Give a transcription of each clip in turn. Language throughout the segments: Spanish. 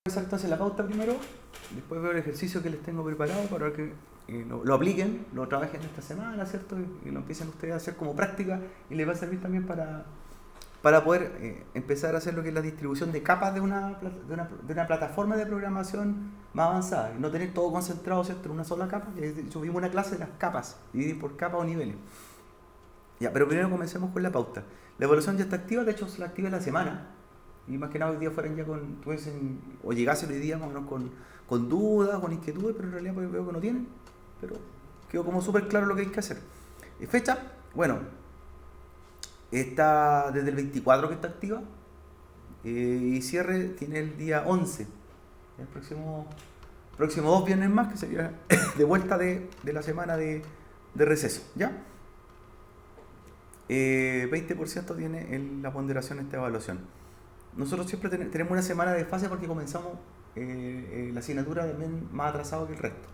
empezar entonces la pauta primero, después veo el ejercicio que les tengo preparado para que lo apliquen, lo trabajen esta semana, ¿cierto? Y lo empiecen ustedes a hacer como práctica y les va a servir también para poder empezar a hacer lo que es la distribución de capas de una plataforma de programación más avanzada y no tener todo concentrado, ¿cierto?, en una sola capa. Subimos una clase de las capas, dividir por capas o niveles. Ya, pero primero comencemos con la pauta. La evaluación ya está activa, de hecho se la activa en la semana. Y más que nada hoy día fueran ya o llegasen hoy día más o menos con dudas, con inquietudes, pero en realidad pues veo que no tienen. Pero quedó como súper claro lo que hay que hacer. Fecha, bueno, está desde el 24 que está activa, y cierre tiene el día 11. El próximo 2 viernes más, que sería de vuelta de la semana de receso, ¿ya? 20% tiene la ponderación esta evaluación. Nosotros siempre tenemos una semana de fase porque comenzamos la asignatura también más atrasado que el resto.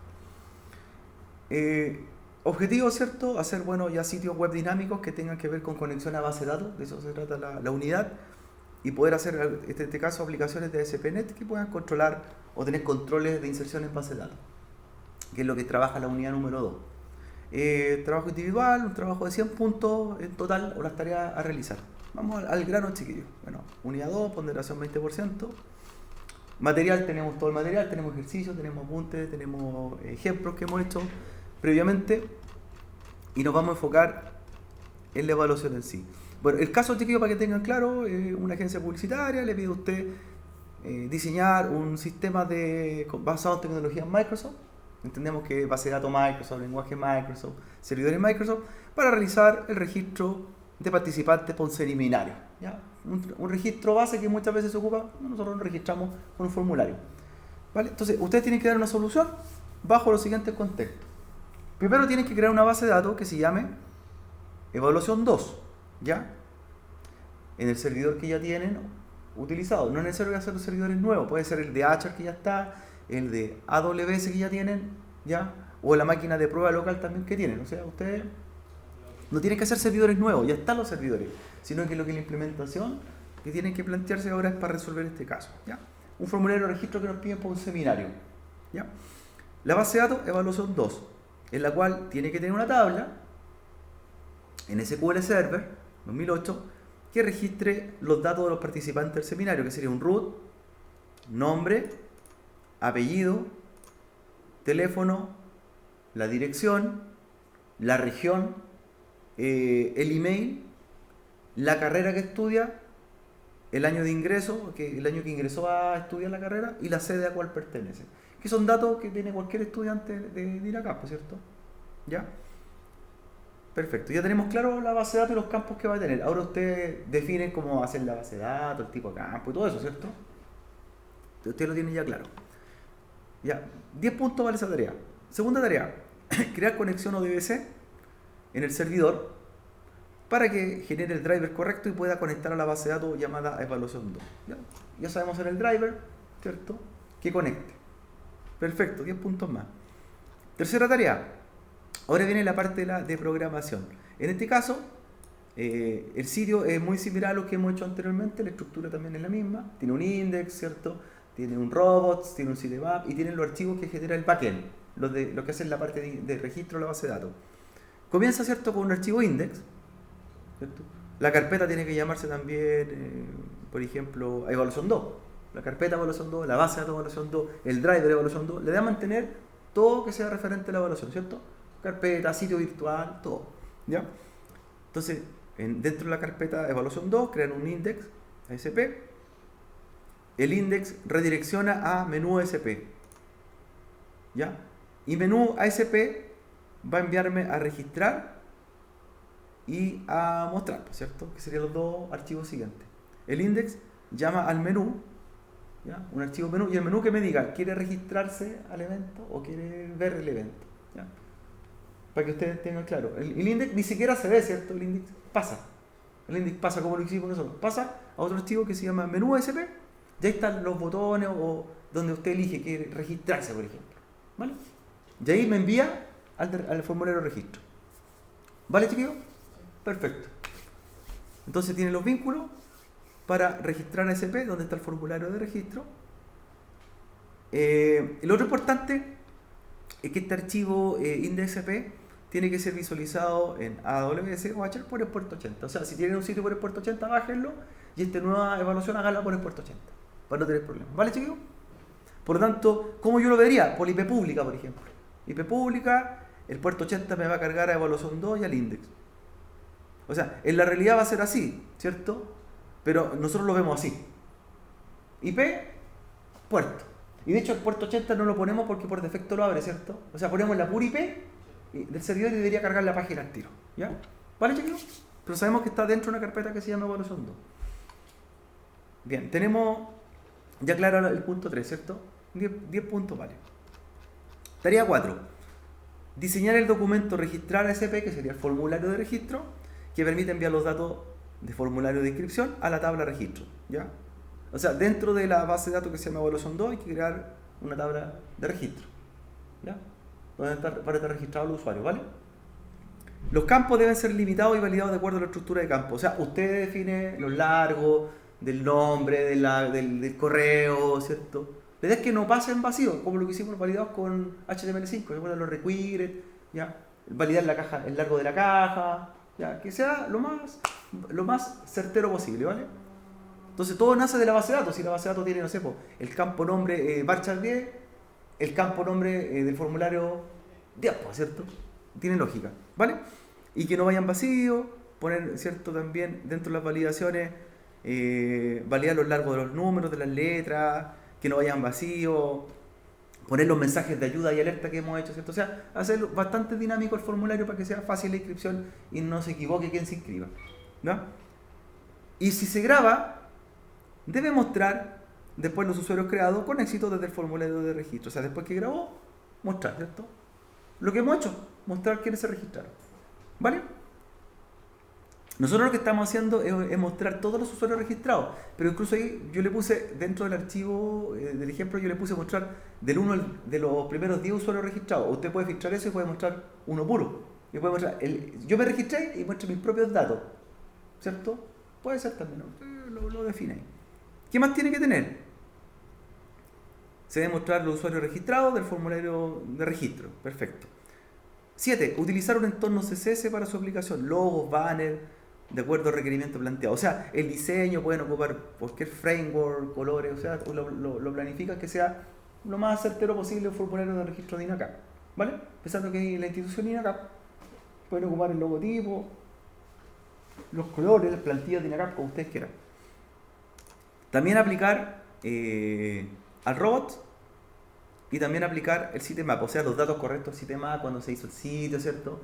Objetivo, ¿cierto? Hacer, bueno, ya sitios web dinámicos que tengan que ver con conexión a base de datos, de eso se trata la unidad, y poder hacer, en este caso, aplicaciones de ASP.NET que puedan controlar o tener controles de inserción en base de datos, que es lo que trabaja la unidad número 2. Trabajo individual, un trabajo de 100 puntos en total, o las tareas a realizar. Vamos al grano, chiquillos. Bueno, unidad 2, ponderación 20%. Material, tenemos todo el material, tenemos ejercicios, tenemos apuntes, tenemos ejemplos que hemos hecho previamente y nos vamos a enfocar en la evaluación en sí. Bueno, el caso, chiquillos, para que tengan claro, una agencia publicitaria le pide a usted diseñar un sistema basado en tecnologías Microsoft. Entendemos que base de datos Microsoft, lenguaje Microsoft, servidores Microsoft, para realizar el registro de participantes por un seminario, ¿ya? Un registro base que muchas veces se ocupa, nosotros lo registramos con un formulario, ¿vale? Entonces, ustedes tienen que dar una solución bajo los siguientes contextos. Primero tienen que crear una base de datos que se llame evaluación 2, ¿ya? En el servidor que ya tienen utilizado. No es necesario hacer los servidores nuevos, puede ser el de Azure que ya está, el de AWS que ya tienen, ¿ya? O la máquina de prueba local también que tienen. O sea, ustedes no tienen que hacer servidores nuevos, ya están los servidores, sino que lo que la implementación que tienen que plantearse ahora es para resolver este caso, ¿ya? Un formulario de registro que nos piden por un seminario, ¿ya? La base de datos, evaluación 2, en la cual tiene que tener una tabla en SQL Server 2008 que registre los datos de los participantes del seminario, que sería un root, nombre, apellido, teléfono, la dirección, la región, el email, la carrera que estudia, el año de ingreso, el año que ingresó a estudiar la carrera, y la sede a cual pertenece. Que son datos que tiene cualquier estudiante de ir acá, ¿cierto? ¿Ya? Perfecto, ya tenemos claro la base de datos y los campos que va a tener. Ahora ustedes definen cómo hacer la base de datos, el tipo de campo y todo eso, ¿cierto? Ustedes lo tienen ya claro. Ya, 10 puntos vale esa tarea. Segunda tarea, crear conexión ODBC en el servidor para que genere el driver correcto y pueda conectar a la base de datos llamada evaluación 2. Ya sabemos en el driver, ¿cierto?, que conecte. Perfecto, 10 puntos más. Tercera tarea, ahora viene la parte de programación. En este caso, el sitio es muy similar a lo que hemos hecho anteriormente, la estructura también es la misma, tiene un index, ¿cierto?, tiene un robots, tiene un sitemap y tiene los archivos que genera el backend, lo que hace la parte de registro de la base de datos. Comienza, ¿cierto?, con un archivo index, ¿cierto? La carpeta tiene que llamarse también, por ejemplo, evaluación 2. La carpeta evaluación 2, la base de datos evaluación 2, el driver evaluación 2. Le da a mantener todo que sea referente a la evaluación, ¿cierto? Carpeta, sitio virtual, todo, ¿ya? Entonces, dentro de la carpeta evaluación 2, crean un index ASP. El index redirecciona a menú ASP, ¿ya? Y menú ASP va a enviarme a registrar y a mostrar, ¿cierto? Que serían los dos archivos siguientes. El index llama al menú, ¿ya?, un archivo menú, y el menú que me diga, ¿quiere registrarse al evento o quiere ver el evento? ¿Ya? Para que ustedes tengan claro. El index ni siquiera se ve, ¿cierto? El index pasa. El index pasa como lo hicimos nosotros. Pasa a otro archivo que se llama menú ASP. Ya están los botones o donde usted elige que registrarse, por ejemplo, ¿vale? Y ahí me envía al formulario de registro. ¿Vale, chiquillos? Perfecto. Entonces tiene los vínculos para registrar ASP, donde está el formulario de registro, Lo otro importante es que este archivo index.cp tiene que ser visualizado en AWS o HR por el puerto 80. O sea, si tienen un sitio por el puerto 80, bájenlo y esta nueva evaluación háganla por el puerto 80 para no tener problemas. ¿Vale, chicos? Por lo tanto, ¿cómo yo lo vería? Por IP pública, por ejemplo. IP pública, el puerto 80 me va a cargar a evaluación 2 y al index. O sea, en la realidad va a ser así, ¿cierto? Pero nosotros lo vemos así. IP, puerto. Y de hecho el puerto 80 no lo ponemos porque por defecto lo abre, ¿cierto? O sea, ponemos la pura IP del servidor y debería cargar la página al tiro. ¿Ya? ¿Vale, chicos? Pero sabemos que está dentro de una carpeta que se llama evaluación 2. Bien, tenemos ya claro el punto 3, ¿cierto? 10 puntos, vale. Tarea 4. Diseñar el documento registrar SP, que sería el formulario de registro, que permite enviar los datos de formulario de inscripción a la tabla registro. ¿Ya? O sea, dentro de la base de datos que se llama evaluación 2 hay que crear una tabla de registro. ¿Ya? Para estar registrado el usuario, ¿vale? Los campos deben ser limitados y validados de acuerdo a la estructura de campo. O sea, usted define los largos del nombre, del correo, ¿cierto? La idea es que no pasen vacíos, como lo que hicimos validados con HTML5, ¿se acuerdan? Los required, ¿ya? Validar la caja, el largo de la caja, ¿ya? Que sea lo más certero posible, ¿vale? Entonces todo nace de la base de datos. Si la base de datos tiene, no sé, el campo nombre varchar 10, el campo nombre del formulario 10, ¿cierto? Tiene lógica, ¿vale? Y que no vayan vacíos, poner, ¿cierto? También dentro de las validaciones, validar los largos de los números, de las letras, que no vayan vacíos, poner los mensajes de ayuda y alerta que hemos hecho, ¿cierto? O sea, hacer bastante dinámico el formulario para que sea fácil la inscripción y no se equivoque quien se inscriba, ¿no? Y si se graba, debe mostrar después los usuarios creados con éxito desde el formulario de registro. O sea, después que grabó, mostrar, ¿cierto? Lo que hemos hecho, mostrar quiénes se registraron. ¿Vale? Nosotros lo que estamos haciendo es mostrar todos los usuarios registrados. Pero incluso ahí yo le puse, dentro del archivo del ejemplo, yo le puse mostrar de los primeros 10 usuarios registrados. Usted puede filtrar eso y puede mostrar uno puro. Y puede mostrar yo me registré y muestro mis propios datos. ¿Cierto? Puede ser también, ¿no? Lo define ahí. ¿Qué más tiene que tener? Se debe mostrar los usuarios registrados del formulario de registro. Perfecto. 7. Utilizar un entorno CSS para su aplicación. Logos, banners, de acuerdo al requerimiento planteado. O sea, el diseño pueden ocupar cualquier framework, colores, o sea, lo planifican que sea lo más certero posible el formulario de registro de INACAP. ¿Vale? Pensando que la institución INACAP pueden ocupar el logotipo, los colores, las plantillas de INACAP, como ustedes quieran. También aplicar al robot y también aplicar el sitemap, o sea, los datos correctos del sitemap, cuando se hizo el sitio, ¿cierto?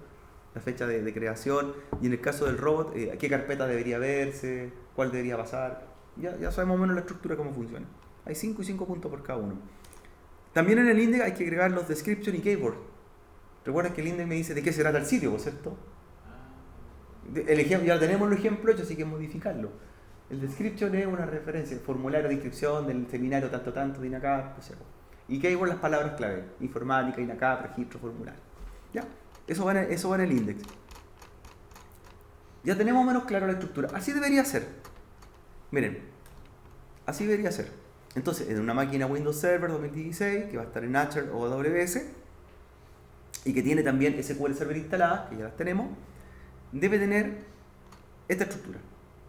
La fecha de creación, y en el caso del robot, qué carpeta debería verse, cuál debería pasar. Ya sabemos más o menos la estructura, cómo funciona. Hay 5 y 5 puntos por cada uno. También en el index hay que agregar los description y keyword. Recuerden que el index me dice de qué se trata el sitio, ¿cierto? El ejemplo, ya tenemos el ejemplo hecho, así que modificarlo. El description es una referencia, el formulario de inscripción del seminario tanto de INACAP, o sea, y keyword las palabras clave, informática, INACAP, registro, formulario. ¿Ya? Eso va en el index. Ya tenemos menos claro la estructura. Así debería ser. Miren, así debería ser. Entonces, en una máquina Windows Server 2016, que va a estar en Azure o AWS, y que tiene también SQL Server instalada, que ya las tenemos, debe tener esta estructura.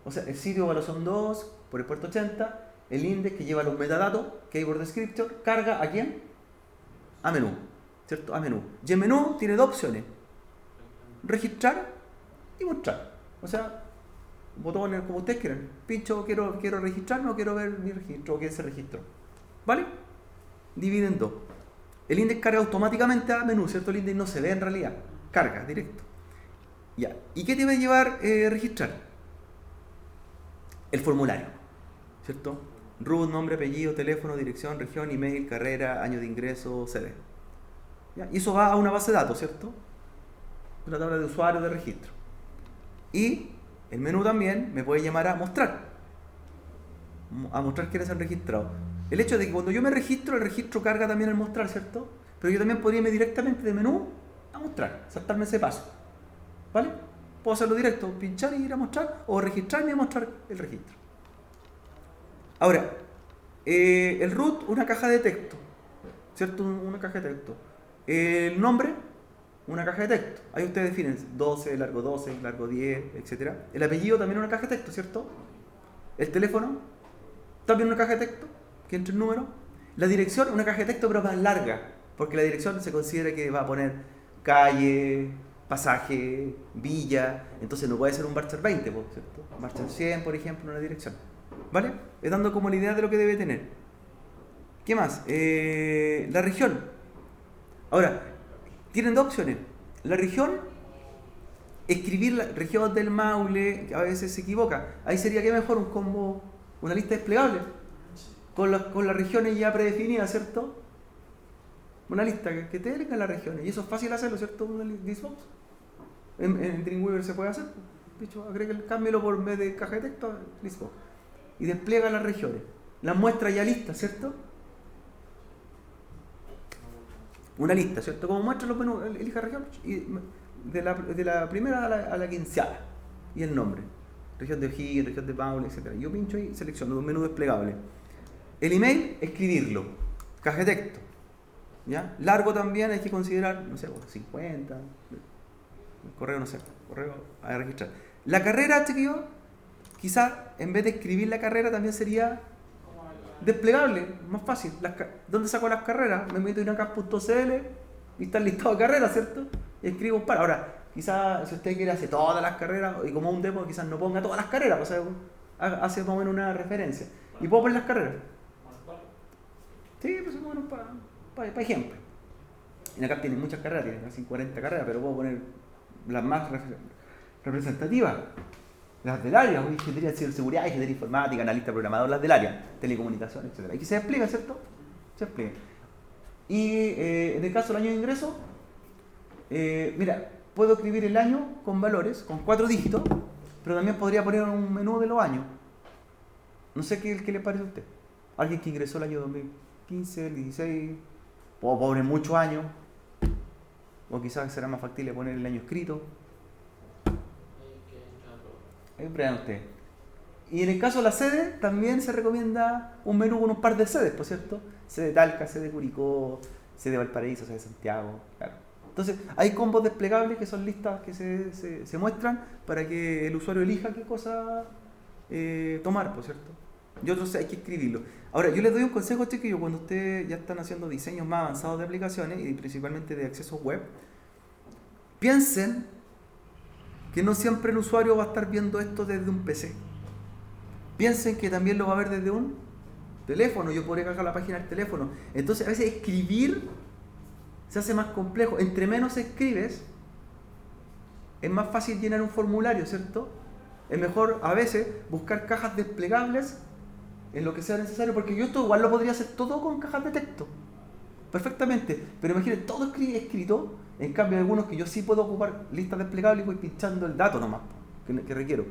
O sea, el sitio evaluación 2 por el puerto 80, el index que lleva los metadatos, keyword descriptor, carga ¿a quién? A menú, ¿cierto? A menú. Y en menú tiene dos opciones: registrar y mostrar. O sea, botones como ustedes quieran. Pincho, quiero registrarme o quiero ver mi registro o quién se registró. ¿Vale? Divide en dos. El index carga automáticamente a menú, ¿cierto? El index no se ve en realidad. Carga directo. Ya. ¿Y qué debe llevar registrar? El formulario, ¿cierto? Root, nombre, apellido, teléfono, dirección, región, email, carrera, año de ingreso, CD. ¿Ya? Y eso va a una base de datos, ¿cierto? Una tabla de usuario de registro. Y el menú también me puede llamar a mostrar quiénes se han registrado. El hecho de que cuando yo me registro, el registro carga también el mostrar, ¿cierto? Pero yo también podría irme directamente de menú a mostrar, saltarme ese paso. ¿Vale? Puedo hacerlo directo, pinchar y ir a mostrar, o registrarme y a mostrar el registro. Ahora, el root, una caja de texto. ¿cierto? Una caja de texto. El nombre, una caja de texto. Ahí ustedes definen 12, largo 10, etc. El apellido también una caja de texto, ¿cierto? El teléfono, también una caja de texto, que entre el número. La dirección, una caja de texto pero más larga, porque la dirección se considera que va a poner calle, pasaje, villa, entonces no puede ser un Barcher 20, ¿cierto? Barcher 100, por ejemplo, una dirección. ¿Vale? Es dando como la idea de lo que debe tener. ¿Qué más? La región. Ahora, tienen dos opciones. La región, escribir la región del Maule, que a veces se equivoca. Ahí sería que mejor un combo, una lista desplegable, con las regiones ya predefinidas, ¿cierto? Una lista que te tenga las regiones. Y eso es fácil hacerlo, ¿cierto? Una listbox. En Dreamweaver se puede hacer. De hecho, cámbialo por vez de caja de texto, listbox. Y despliega las regiones. Las muestra ya listas, ¿cierto? Una lista, ¿cierto? Como muestra los menús, elija región y de la primera a la quinceava. Y el nombre. Región de O'Higgins, región de Maule, etc. Yo pincho y selecciono un menú desplegable. El email, escribirlo. Caja de texto. ¿Ya? Largo también hay que considerar, no sé, 50. El correo, no sé, correo a registrar. La carrera, chiquillos, quizás en vez de escribir la carrera también sería desplegable, más fácil. ¿Dónde saco las carreras? Me meto en acá.cl y está el listado de carreras, ¿cierto? Y escribo un par. Ahora, quizás si usted quiere hacer todas las carreras, y como un demo, quizás no ponga todas las carreras, o sea, hace más o menos una referencia. Y puedo poner las carreras. Sí, pues más o menos para ejemplo. En acá tiene muchas carreras, tiene casi 40 carreras, pero puedo poner las más representativas. Las del área, ingeniería de ciberseguridad, ingeniería informática, analista programador, las del área, telecomunicaciones, etc. Aquí se explica, ¿cierto? Se explica. Y en el caso del año de ingreso, mira, puedo escribir el año con valores, con 4 dígitos, pero también podría poner un menú de los años. No sé qué le parece a usted. Alguien que ingresó el año 2015, el 16, puedo poner muchos años, o quizás será más factible poner el año escrito. Ahí vean ustedes. Y en el caso de la sede, también se recomienda un menú con un par de sedes, por cierto. Sede de Talca, sede de Curicó, sede de Valparaíso, sede de Santiago. Claro. Entonces, hay combos desplegables que son listas que se muestran para que el usuario elija qué cosa tomar, por cierto. Y otros hay que escribirlo. Ahora, yo les doy un consejo, chiquillos, cuando ustedes ya están haciendo diseños más avanzados de aplicaciones y principalmente de accesos web, piensen que no siempre el usuario va a estar viendo esto desde un PC. Piensen que también lo va a ver desde un teléfono. Yo podría cargar la página del teléfono. Entonces, a veces escribir se hace más complejo. Entre menos escribes, es más fácil llenar un formulario, ¿cierto? Es mejor a veces buscar cajas desplegables en lo que sea necesario, porque yo esto igual lo podría hacer todo con cajas de texto. Perfectamente. Pero imagínense, todo escrito. En cambio, hay algunos que yo sí puedo ocupar listas desplegables y voy pinchando el dato nomás que requiero.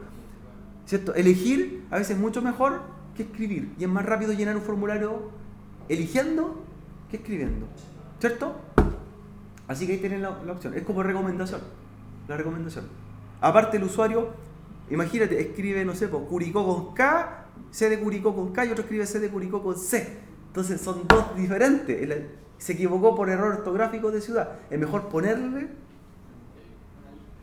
¿Cierto? Elegir a veces es mucho mejor que escribir. Y es más rápido llenar un formulario eligiendo que escribiendo. ¿Cierto? Así que ahí tienen la opción. Es como recomendación. La recomendación. Aparte el usuario, imagínate, escribe, no sé, Curicó con K, C de Curicó con K y otro escribe C de Curicó con C. Entonces son dos diferentes. Se equivocó por error ortográfico de ciudad. Es mejor ponerle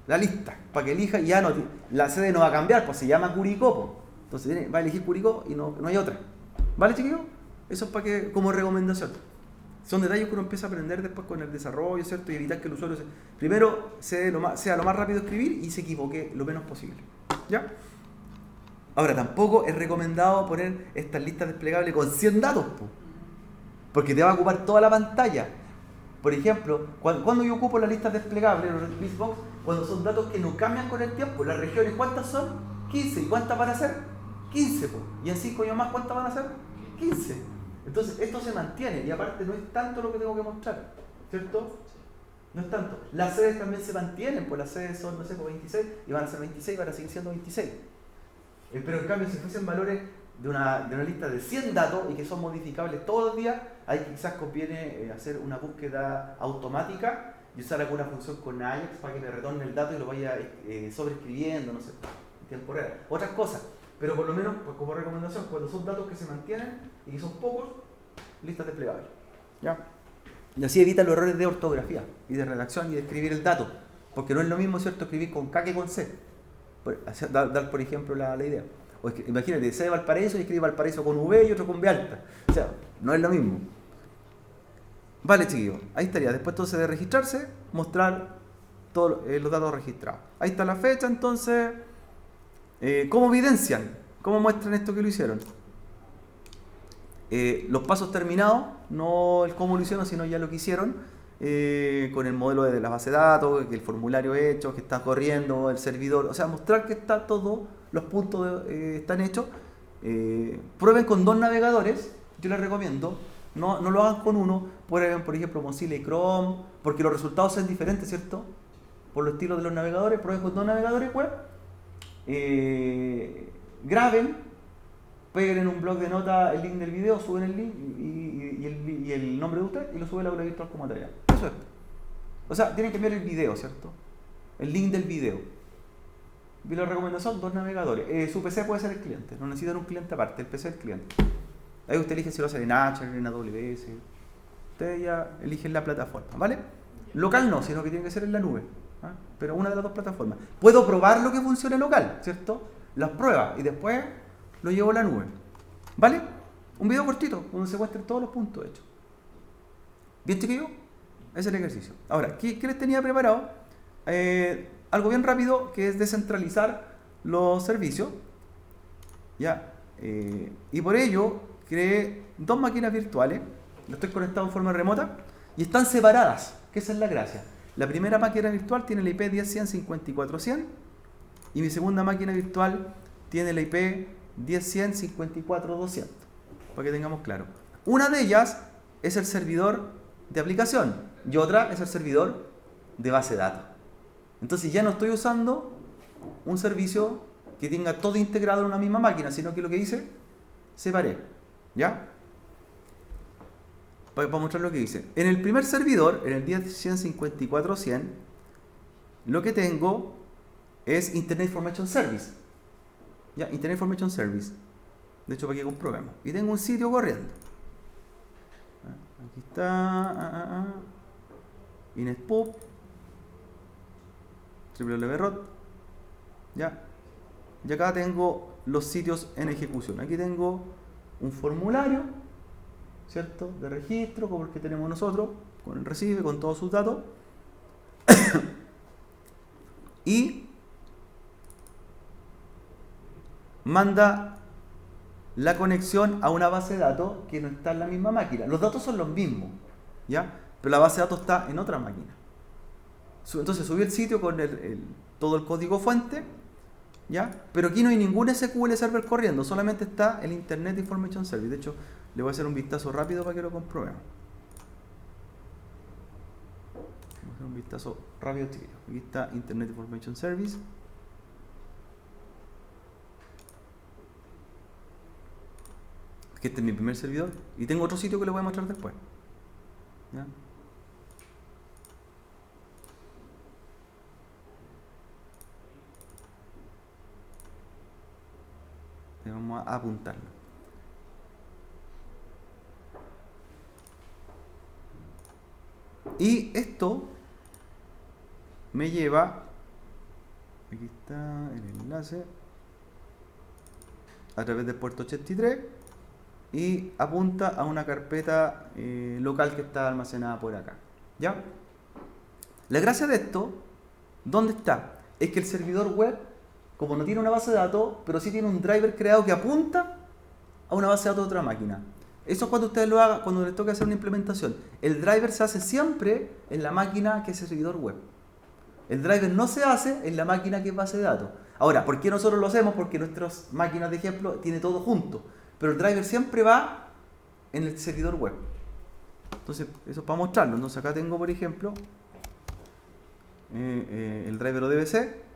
la lista para que elija y ya no. La sede no va a cambiar, pues se llama Curicó. Entonces va a elegir Curicó y no hay otra. ¿Vale, chiquillos? Eso es para que, como recomendación. Son detalles que uno empieza a aprender después con el desarrollo, ¿cierto? Y evitar que el usuario primero sea lo más rápido escribir y se equivoque lo menos posible. ¿Ya? Ahora, tampoco es recomendado poner estas listas desplegables con 100 datos, porque te va a ocupar toda la pantalla. Por ejemplo, cuando yo ocupo las listas desplegables, los listbox, cuando son datos que no cambian con el tiempo, las regiones, ¿cuántas son? 15. ¿Y cuántas van a ser? 15. Y así, coño más, ¿cuántas van a ser? 15. Entonces, esto se mantiene y aparte no es tanto lo que tengo que mostrar, ¿cierto? No es tanto. Las sedes también se mantienen, pues las sedes son, no sé, 26 y van a ser 26 y van a seguir siendo 26. Pero en cambio, si fuesen valores de una lista de 100 datos y que son modificables todos los días, ahí quizás conviene hacer una búsqueda automática y usar alguna función con Ajax para que me retorne el dato y lo vaya sobreescribiendo, no sé, en tiempo real. Otras cosas, pero por lo menos, pues, como recomendación, cuando son datos que se mantienen y que son pocos, listas desplegables. ¿Ya? Y así evita los errores de ortografía y de redacción y de escribir el dato. Porque no es lo mismo, ¿cierto?, escribir con K que con C. Dar, por ejemplo, la idea. Imagínate, C de Valparaíso y escribe Valparaíso con V y otro con V alta. O sea, no es lo mismo. Vale, chiquillos, ahí estaría. Después entonces de registrarse, mostrar todos los datos registrados. Ahí está la fecha, entonces, ¿cómo evidencian? ¿Cómo muestran esto que lo hicieron? Los pasos terminados, no el cómo lo hicieron, sino ya lo que hicieron, con el modelo de la base de datos, que el formulario hecho, que está corriendo, el servidor, o sea, mostrar que está todo, los puntos están hechos. Prueben con 2 navegadores, yo les recomiendo. No lo hagan con uno, prueben por ejemplo Mozilla y Chrome, porque los resultados son diferentes, ¿cierto? Por los estilos de los navegadores, prueben con 2 navegadores web, graben, peguen en un blog de notas el link del video, suben el link y el nombre de usted y lo suben a la aula virtual como tarea. Eso es. O sea, tienen que enviar el video, ¿cierto? El link del video. Y la recomendación, 2 navegadores. Su PC puede ser el cliente, no necesitan un cliente aparte, el PC es el cliente. Ahí usted elige si lo hace en H, en AWS. Ustedes ya eligen la plataforma, ¿vale? Local no, sino que tiene que ser en la nube. ¿Ah? Pero una de las 2 plataformas. Puedo probar lo que funcione local, ¿cierto? Las pruebas y después lo llevo a la nube. ¿Vale? Un video cortito, donde se muestren todos los puntos hechos. ¿Bien, chiquillos? Ese es el ejercicio. Ahora, ¿qué les tenía preparado? Algo bien rápido, que es descentralizar los servicios. ¿Ya? Y por ello creé 2 máquinas virtuales, las estoy conectado en forma remota y están separadas, que esa es la gracia. La primera máquina virtual tiene la IP 10.100.54.100 y mi segunda máquina virtual tiene la IP 10.100.54.200, para que tengamos claro. Una de ellas es el servidor de aplicación y otra es el servidor de base de datos. Entonces ya no estoy usando un servicio que tenga todo integrado en una misma máquina, sino que lo que hice, separé. ¿Ya? Para mostrar lo que hice. En el primer servidor, en el 10.100.54.100, lo que tengo es Internet Information Service. ¿Ya? Internet Information Service. De hecho, para que comprobemos. Y tengo un sitio corriendo. Aquí está. Inespub. www.rot. ¿Ya? Y acá tengo los sitios en ejecución. Aquí tengo un formulario, ¿cierto?, de registro, como el que tenemos nosotros, con el recibe, con todos sus datos. Y manda la conexión a una base de datos que no está en la misma máquina. Los datos son los mismos, ¿ya? Pero la base de datos está en otra máquina. Entonces subí el sitio con todo el código fuente, ¿ya? Pero aquí no hay ningún SQL Server corriendo, solamente está el Internet Information Service. De hecho, le voy a hacer un vistazo rápido para que lo comprobemos. Vamos a hacer un vistazo rápido, chiquillos. Aquí está Internet Information Service. Aquí este es mi primer servidor. Y tengo otro sitio que les voy a mostrar después, ¿ya? Vamos a apuntarlo. Y esto me lleva, aquí está el enlace, a través del puerto 83 y apunta a una carpeta local que está almacenada por acá. ¿Ya? La gracia de esto, ¿dónde está? Es que el servidor web, como no tiene una base de datos, pero sí tiene un driver creado que apunta a una base de datos de otra máquina. Eso es cuando ustedes lo hagan, cuando les toque hacer una implementación. El driver se hace siempre en la máquina que es el servidor web. El driver no se hace en la máquina que es base de datos. Ahora, ¿por qué nosotros lo hacemos? Porque nuestras máquinas de ejemplo tiene todo junto. Pero el driver siempre va en el servidor web. Entonces, eso es para mostrarlo. Entonces, acá tengo, por ejemplo, el driver ODBC.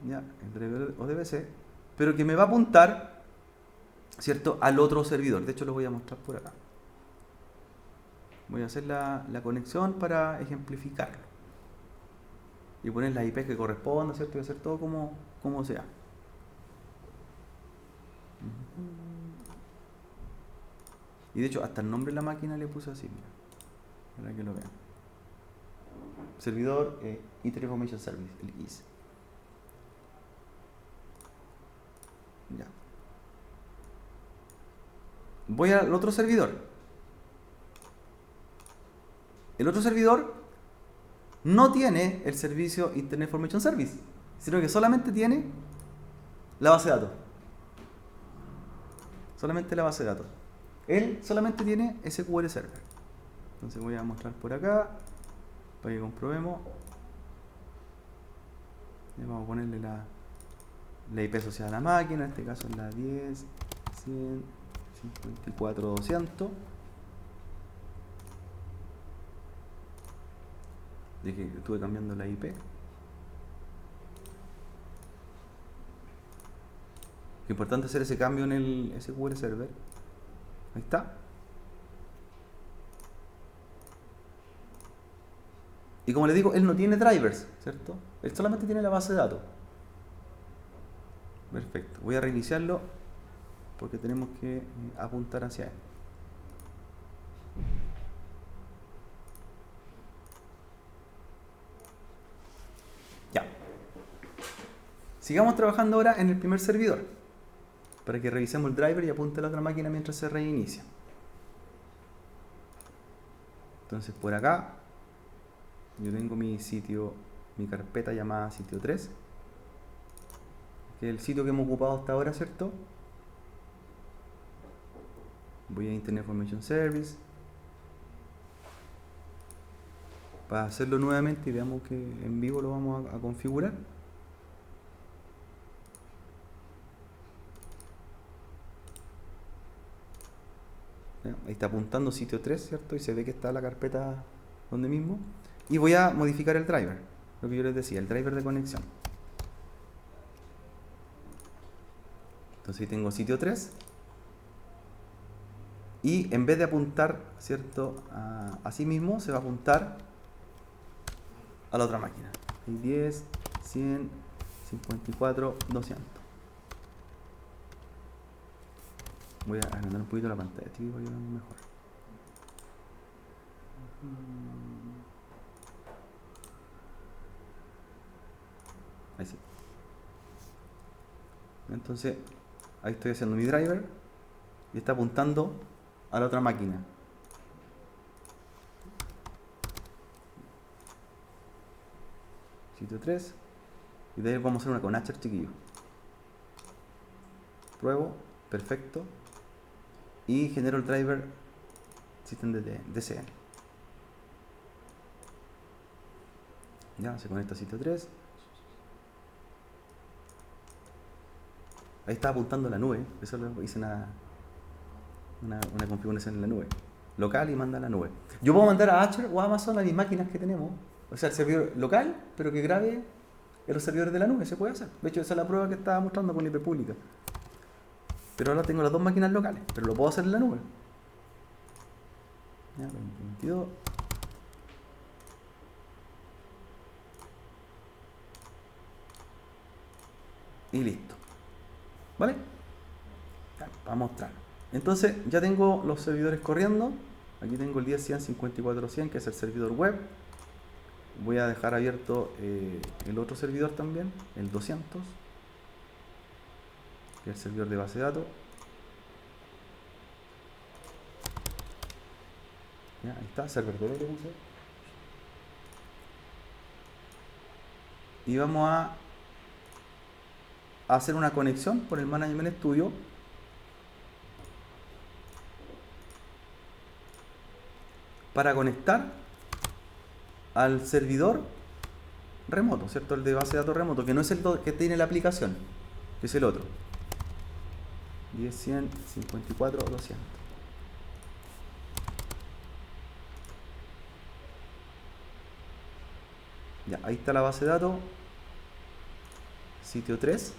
Ya, el driver ODBC, pero que me va a apuntar, ¿cierto?, al otro servidor. De hecho, lo voy a mostrar por acá. Voy a hacer la conexión para ejemplificarlo y poner la IP que corresponda, ¿cierto? Y hacer todo como sea. Y de hecho, hasta el nombre de la máquina le puse así, mira, para que lo vean. Servidor Internet Information Service, el IS. Ya. Voy al otro servidor. El otro servidor no tiene el servicio Internet Information Service, sino que solamente tiene la base de datos. Solamente la base de datos. Él solamente tiene SQL Server. Entonces voy a mostrar por acá para que comprobemos. Y vamos a ponerle la IP asociada a la máquina. En este caso es la 10, 100, 54, 200. De que estuve cambiando la IP. Es importante hacer ese cambio en el SQL Server. Ahí está. Y como les digo, él no tiene drivers, ¿cierto? Él solamente tiene la base de datos. Perfecto. Voy a reiniciarlo porque tenemos que apuntar hacia él. Ya. Sigamos trabajando ahora en el primer servidor para que revisemos el driver y apunte a la otra máquina mientras se reinicia. Entonces por acá yo tengo mi sitio, mi carpeta llamada sitio 3, que es el sitio que hemos ocupado hasta ahora, ¿cierto? Voy a Internet Information Service para hacerlo nuevamente y veamos que en vivo lo vamos a configurar. Ahí está apuntando sitio 3, ¿cierto? Y se ve que está la carpeta donde mismo. Y voy a modificar el driver, lo que yo les decía, el driver de conexión. Entonces ahí tengo sitio 3. Y en vez de apuntar, ¿cierto?, a sí mismo, se va a apuntar a la otra máquina. 10, 100, 54, 200. Voy a agrandar un poquito la pantalla, estoy mejor. Ahí sí. Entonces, ahí estoy haciendo mi driver y está apuntando a la otra máquina. Sitio 3. Y de ahí vamos a hacer una con H, chiquillo. Pruebo, perfecto. Y genero el driver System DCN. Ya, se conecta a sitio 3. Ahí está apuntando la nube. Eso lo hice una configuración en la nube. Local y manda a la nube. Yo puedo mandar a Azure o a Amazon a mis máquinas que tenemos. O sea, el servidor local, pero que grabe en los servidores de la nube. Se puede hacer. De hecho, esa es la prueba que estaba mostrando con IP pública. Pero ahora tengo las dos máquinas locales. Pero lo puedo hacer en la nube. Ya, 22. Y listo. ¿Vale? Ya, para mostrar. Entonces ya tengo los servidores corriendo. Aquí tengo el 10.100, 54.100, que es el servidor web. Voy a dejar abierto el otro servidor también, el 200, que es el servidor de base de datos. Ya, ahí está, server de DB. Y vamos a hacer una conexión por el Management Studio para conectar al servidor remoto, ¿cierto? El de base de datos remoto, que no es el que tiene la aplicación, es el otro. 10, 100, 54, 200. Ya, ahí está la base de datos. Sitio 3.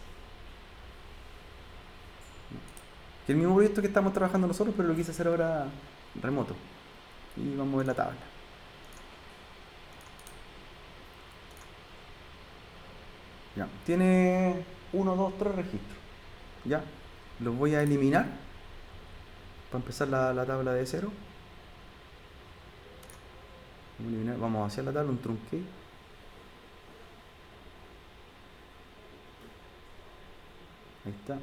Que es el mismo proyecto que estamos trabajando nosotros, pero lo quise hacer ahora remoto. Y vamos a ver la tabla. Ya, tiene 1, 2, 3 registros. Ya, los voy a eliminar para empezar la tabla de cero. Vamos a hacer la tabla, un truncate. Ahí está.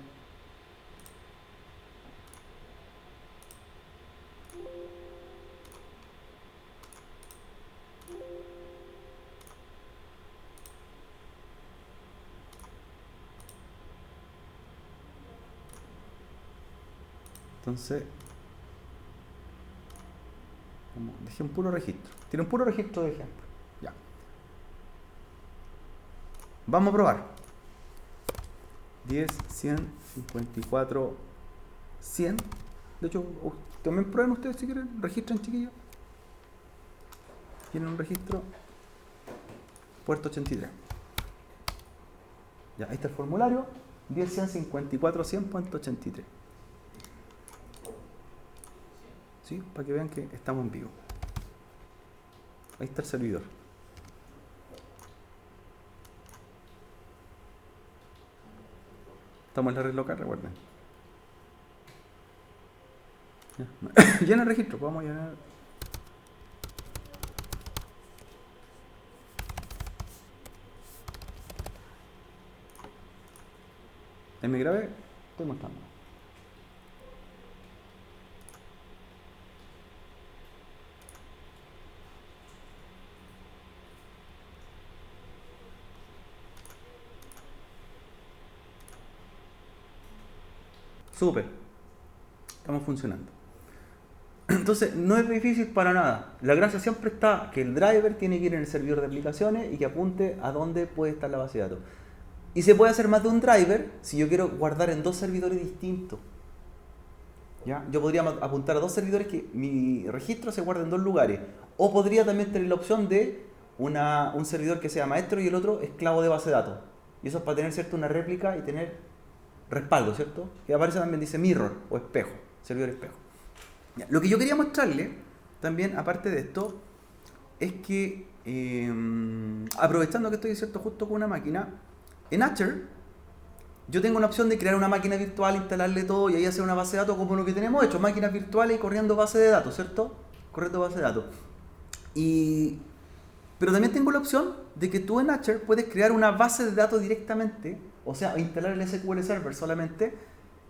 Entonces, dejé un puro registro. Tiene un puro registro de ejemplo. Ya. Vamos a probar. 10, 100, 54, 100. De hecho, también prueben ustedes si quieren. Registren, chiquillos. Tienen un registro. Puerto 83. Ya, ahí está el formulario. 10, 100, 54, 100.83. ¿Sí? Para que vean que estamos en vivo. Ahí está el servidor. Estamos en la red local, recuerden. Llena el registro, vamos a llenar. Ahí me grabé, estoy mostrando. Súper. Estamos funcionando. Entonces, no es difícil para nada. La gracia siempre está que el driver tiene que ir en el servidor de aplicaciones y que apunte a dónde puede estar la base de datos. Y se puede hacer más de un driver si yo quiero guardar en dos servidores distintos. ¿Ya? Yo podría apuntar a dos servidores que mi registro se guarde en dos lugares. O podría también tener la opción de un servidor que sea maestro y el otro esclavo de base de datos. Y eso es para tener, ¿cierto?, una réplica y tener respaldo, ¿cierto? Que aparece también, dice mirror o espejo, servidor espejo. Ya. Lo que yo quería mostrarle también, aparte de esto, es que aprovechando que estoy, ¿cierto?, justo con una máquina, en Hatcher yo tengo una opción de crear una máquina virtual, instalarle todo y ahí hacer una base de datos como lo que tenemos hecho, máquinas virtuales y corriendo base de datos, ¿cierto? Corriendo base de datos. Pero también tengo la opción de que tú en Hatcher puedes crear una base de datos directamente, o sea, instalar el SQL Server solamente,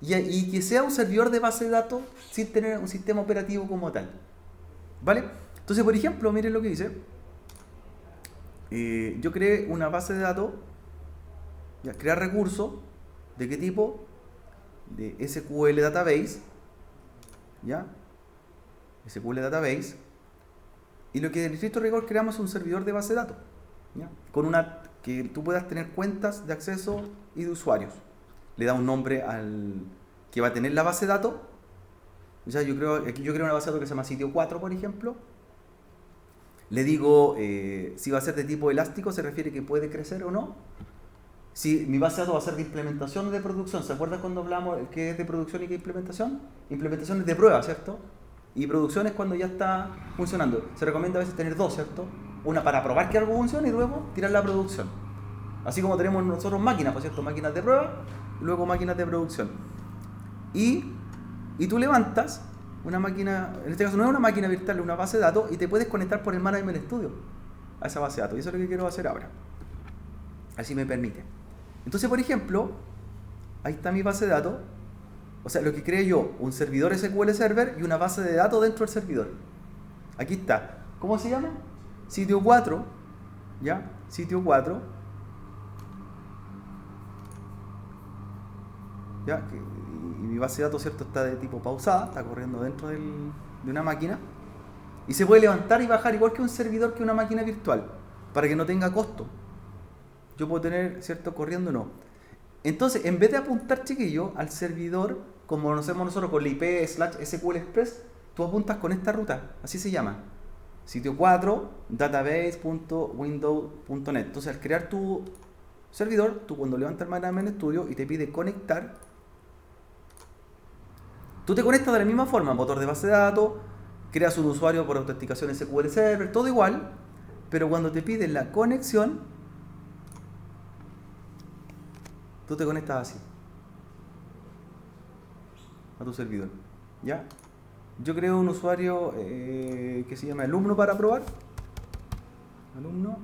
y que sea un servidor de base de datos sin tener un sistema operativo como tal. ¿Vale? Entonces, por ejemplo, miren lo que dice. Yo creé una base de datos, ya, crear recursos, ¿de qué tipo? De SQL Database, ¿ya? SQL Database. Y lo que en estricto rigor creamos es un servidor de base de datos, ¿ya? Que tú puedas tener cuentas de acceso y de usuarios. Le da un nombre al que va a tener la base de datos. O sea, yo creo una base de datos que se llama sitio 4, por ejemplo. Le digo si va a ser de tipo elástico, se refiere que puede crecer o no. Si mi base de datos va a ser de implementación o de producción. ¿Se acuerdan cuando hablamos qué es de producción y qué es implementación? Implementación es de prueba, ¿cierto? Y producción es cuando ya está funcionando. Se recomienda a veces tener dos, ¿cierto? Una para probar que algo funcione y luego tirar la producción. Así como tenemos nosotros máquinas, por cierto, máquinas de prueba y luego máquinas de producción. Y tú levantas una máquina, en este caso no es una máquina virtual, es una base de datos y te puedes conectar por el Management Studio a esa base de datos. Y eso es lo que quiero hacer ahora. Así me permite. Entonces, por ejemplo, ahí está mi base de datos. O sea, lo que creé yo, un servidor SQL Server y una base de datos dentro del servidor. Aquí está. ¿Cómo se llama? Sitio 4. ¿Ya? Sitio 4. ¿Ya? Y mi base de datos, ¿cierto?, está de tipo pausada, está corriendo dentro de una máquina. Y se puede levantar y bajar igual que un servidor, que una máquina virtual, para que no tenga costo. Yo puedo tener, ¿cierto?, corriendo o no. Entonces, en vez de apuntar, chiquillo, al servidor, como lo hacemos nosotros con la IP/SQL Express, tú apuntas con esta ruta, así se llama. Sitio 4, database.windows.net. Entonces, al crear tu servidor, tú cuando levantas el Management Studio y te pide conectar, tú te conectas de la misma forma, motor de base de datos, creas un usuario por autenticación SQL Server, todo igual, pero cuando te pide la conexión, tú te conectas así a tu servidor, ¿ya? yo creo un usuario que se llama alumno para probar. Alumno.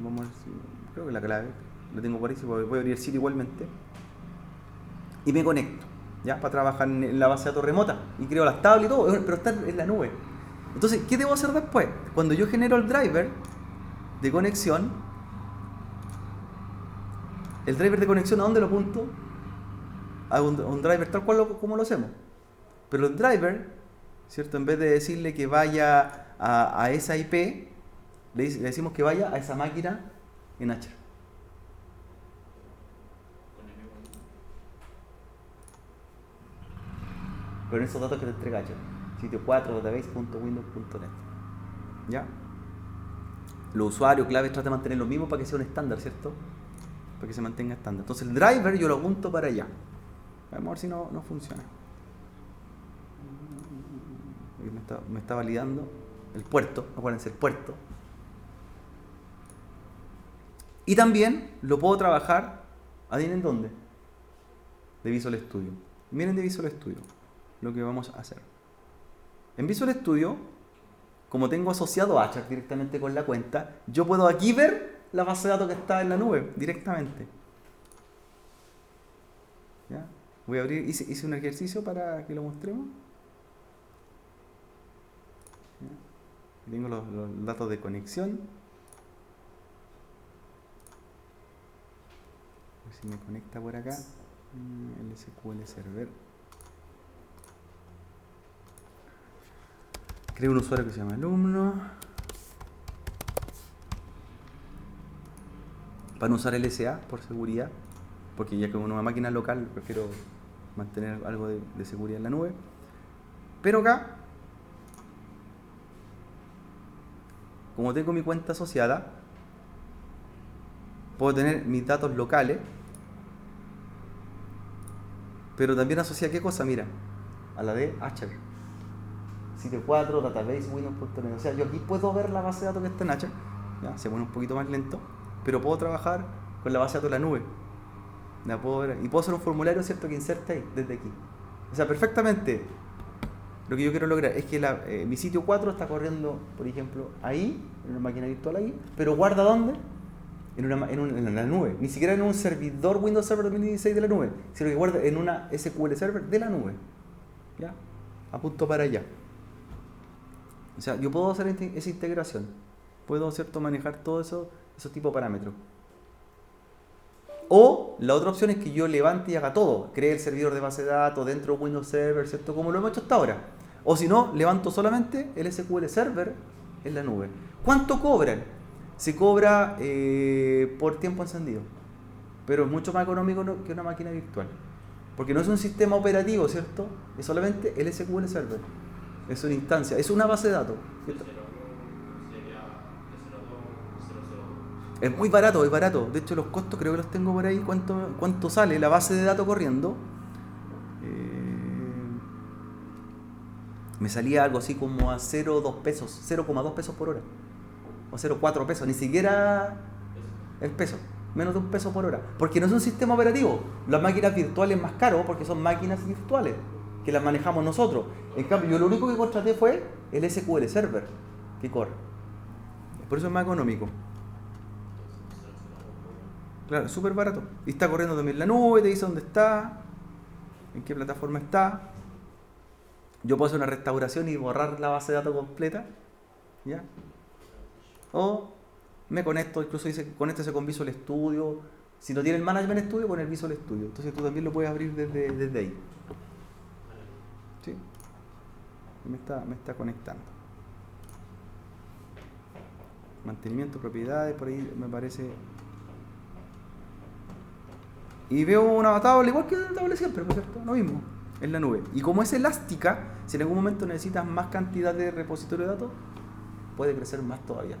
Vamos a ver si, creo que la clave la tengo por ahí, voy a abrir el sitio igualmente. Y me conecto, ¿ya? Para trabajar en la base de datos remota. Y creo las tablas y todo, pero está en la nube. Entonces, ¿qué debo hacer después? Cuando yo genero el driver de conexión, el driver de conexión, ¿a dónde lo apunto? A un driver tal cual como lo hacemos. Pero el driver, ¿cierto? En vez de decirle que vaya a esa IP, le decimos que vaya a esa máquina en H. Con esos datos que te entrega H. Sitio 4, database.windows.net. ¿Ya? Los usuarios, claves, trata de mantener lo mismo para que sea un estándar, ¿cierto? Para que se mantenga estándar. Entonces el driver yo lo apunto para allá. Vamos a ver si no funciona. Me está validando el puerto. Acuérdense, el puerto. Y también lo puedo trabajar, ¿adivinen dónde? De Visual Studio. Miren de Visual Studio lo que vamos a hacer. En Visual Studio, como tengo asociado a Archer directamente con la cuenta, yo puedo aquí ver la base de datos que está en la nube directamente. ¿Ya? Voy a abrir, hice un ejercicio para que lo mostremos. ¿Ya? Tengo los datos de conexión. A ver si me conecta por acá. El SQL Server. Creo un usuario que se llama alumno. Para no usar LSA por seguridad, porque ya que es una máquina local prefiero mantener algo de seguridad en la nube. Pero acá, como tengo mi cuenta asociada, puedo tener mis datos locales, pero también asociada, ¿qué cosa? Mira, a la de Archer. Sitio 4, database, windows.net. O sea, yo aquí puedo ver la base de datos que está en Archer. Ya, se pone un poquito más lento, pero puedo trabajar con la base de datos de la nube. La puedo ver, y puedo hacer un formulario, ¿cierto?, que inserte ahí, desde aquí. O sea, perfectamente, lo que yo quiero lograr es que mi sitio 4 está corriendo, por ejemplo, ahí, en una máquina virtual ahí, pero ¿guarda dónde? En la nube. Ni siquiera en un servidor Windows Server 2016 de la nube, sino que guarda en una SQL Server de la nube. ¿Ya? Apunto para allá. O sea, yo puedo hacer esa integración. Puedo, ¿cierto?, manejar todo esos tipos de parámetros. O la otra opción es que yo levante y haga todo. Cree el servidor de base de datos dentro de Windows Server, ¿cierto?, como lo hemos hecho hasta ahora. O si no, levanto solamente el SQL Server en la nube. ¿Cuánto cobran? Se cobra por tiempo encendido. Pero es mucho más económico que una máquina virtual. Porque no es un sistema operativo, ¿cierto? Es solamente el SQL Server. Es una instancia, es una base de datos. ¿Cierto? Es muy barato, es barato. De hecho, los costos creo que los tengo por ahí. ¿Cuánto sale la base de datos corriendo? Me salía algo así como a 0,2 pesos, 0,2 pesos por hora. O 0,4 pesos, ni siquiera el peso. Menos de un peso por hora. Porque no es un sistema operativo. Las máquinas virtuales más caro porque son máquinas virtuales que las manejamos nosotros. En cambio, yo lo único que contraté fue el SQL Server que corre. Por eso es más económico. Claro, es súper barato. Y está corriendo también la nube, te dice dónde está, en qué plataforma está. Yo puedo hacer una restauración y borrar la base de datos completa. ¿Ya? O me conecto, incluso dice conéctese con Visual Studio. Si no tiene el Management Studio, con el Visual Studio. Entonces tú también lo puedes abrir desde ahí. ¿Sí? Me está conectando. Mantenimiento, propiedades, por ahí me parece. Y veo una tabla igual que la tabla siempre, ¿no es cierto? Lo mismo, en la nube. Y como es elástica, si en algún momento necesitas más cantidad de repositorio de datos, puede crecer más todavía.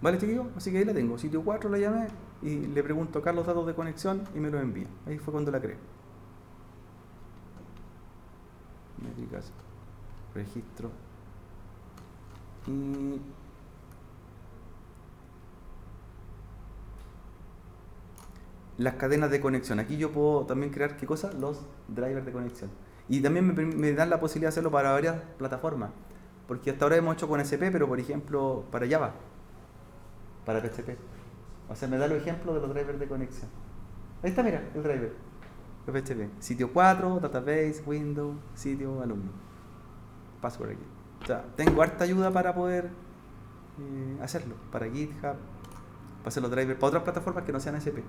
¿Vale, chiquillos? Así que ahí la tengo. Sitio 4 la llamé y le pregunto acá los datos de conexión y me los envía. Ahí fue cuando la creé. Métricas, registro. Y las cadenas de conexión. Aquí yo puedo también crear, ¿qué cosa? Los drivers de conexión. Y también me dan la posibilidad de hacerlo para varias plataformas. Porque hasta ahora hemos hecho con SP, pero por ejemplo para Java, para PHP. O sea, me da los ejemplos de los drivers de conexión. Ahí está, mira, el driver de PHP. Sitio 4, database, Windows, sitio, alumno. Password aquí. O sea, tengo harta ayuda para poder hacerlo. Para GitHub, para hacer los drivers para otras plataformas que no sean SP.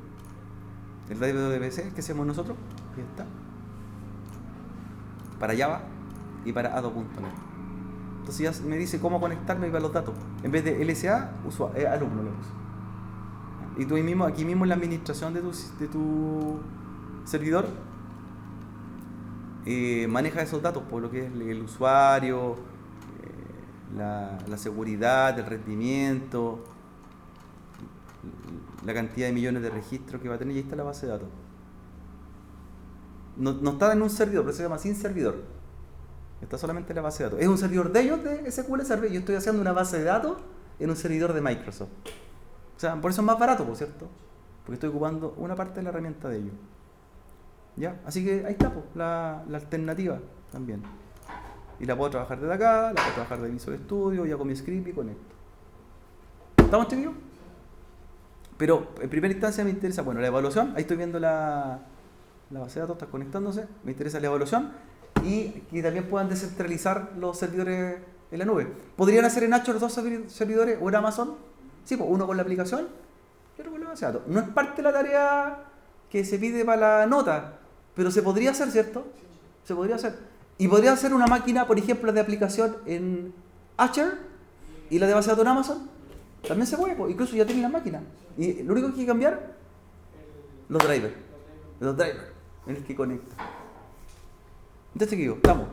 El driver de DBC que hacemos nosotros, ahí está. Para Java y para Ado.net. Entonces ya me dice cómo conectarme para los datos. En vez de LSA, alumno le puse. Y tú mismo, aquí mismo en la administración de tu servidor, maneja esos datos, por lo que es el usuario, la seguridad, el rendimiento, la cantidad de millones de registros que va a tener, y ahí está la base de datos. No está en un servidor, pero se llama sin servidor. Está solamente la base de datos. Es un servidor de ellos, de SQL Server. Yo estoy haciendo una base de datos en un servidor de Microsoft. O sea, por eso es más barato, por cierto. Porque estoy ocupando una parte de la herramienta de ellos. ¿Ya? Así que ahí está, la alternativa también. Y la puedo trabajar desde acá, la puedo trabajar de Visual Studio, ya con mi script y conecto. ¿Estamos chiquillos? Pero en primera instancia me interesa, bueno, la evaluación. Ahí estoy viendo la base de datos, está conectándose. Me interesa la evaluación. Y que también puedan descentralizar los servidores en la nube. ¿Podrían hacer en Azure 2 servidores o en Amazon? Sí, pues uno con la aplicación y otro con la base de datos. No es parte de la tarea que se pide para la nota, pero se podría hacer, ¿cierto? Se podría hacer. Y podría hacer una máquina, por ejemplo, de aplicación en Azure y la de base de datos en Amazon. También se puede, pues. Incluso ya tienen la máquina. Y lo único que hay que cambiar, los drivers en el que conecta. Entonces, ¿qué digo? Estamos.